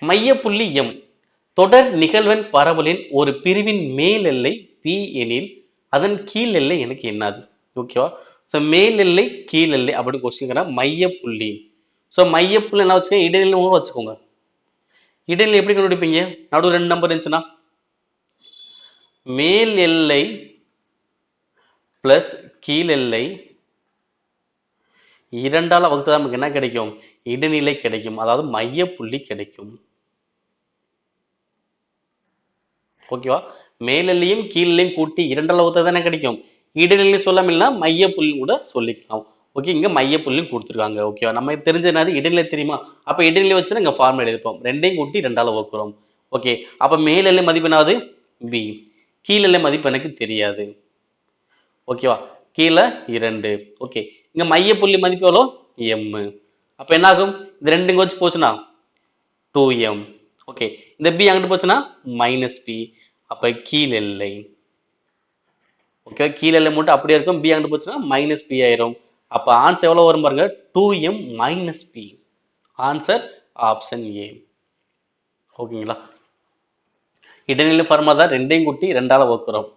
மையப்புள்ளி M தொடர் நிகழ்வெண் பரவலின் ஒரு பிரிவின் மேல் எல்லை பி எனில் அதன் கீழ் எல்லை எனக்கு என்னது? ஓகேவா? ஸோ மேல் எல்லை கீழ் எல்லை அப்படின்னு கொஸ்டின் மையப்புள்ளி. ஸோ மையப்புள்ளி என்ன வச்சுக்கோங்க, இடைநிலை வச்சுக்கோங்க. இடைநிலை எப்படி கண்டுபிடிப்பீங்க? நடுவு 2 நம்பர் இருந்துச்சுன்னா மேல் எல்லை பிளஸ் கீழ் எல்லை இரண்டால வகுத்தா நமக்கு என்ன கிடைக்கும்? இடைநிலை கிடைக்கும். அதாவது மையப்புள்ளி கிடைக்கும். ஓகேவா? மேலெல்லையும் கீழெல்லையும் கூட்டி இரண்டால வகுத்தா தானே கிடைக்கும். இடைநிலை சொல்லாமல்னா மையப்புள்ளி கூட சொல்லிக்கலாம். ஓகே, இங்க மையப்புள்ளியும் கொடுத்துருக்காங்க. ஓகேவா? நம்ம தெரிஞ்சது என்னது? இடைநிலை தெரியுமா? அப்ப இடைநிலை வச்சு இங்க ஃபார்முலா எழுதிப்போம். 2யும் கூட்டி 2ஆல வகுக்கிறோம். ஓகே, அப்ப மேல் எல்லை மதிப்பு என்னது? பி. கீழ் எல்லை மதிப்பு எனக்கு தெரியாது. ஓகேவா? கீழே 2. ஓகே, இங்க மையப்புள்ளி மதிப்பு எவ்வளோ? எம். அப்ப என்ன ஆகும்? இந்த 2 இங்க வச்சு போச்சுன்னா 2m. ஓகே, இந்த b அங்கிட்டு போச்சுன்னா மைனஸ் பி. அப்ப கீழ் எல்லை. ஓகே, கீழ் எல்லை மட்டும் அப்படியே இருக்கும். b அங்கிட்டு போச்சுன்னா மைனஸ் பி ஆயிரும். அப்ப ஆன்சர் எவ்வளவு வரும் பாருங்க? 2m minus B. Answer option A. ஓகேங்களா? இடைநிலை ஃபார்முலா தான் 2யும் கூட்டி 2ஆல வகுக்கிறோம்.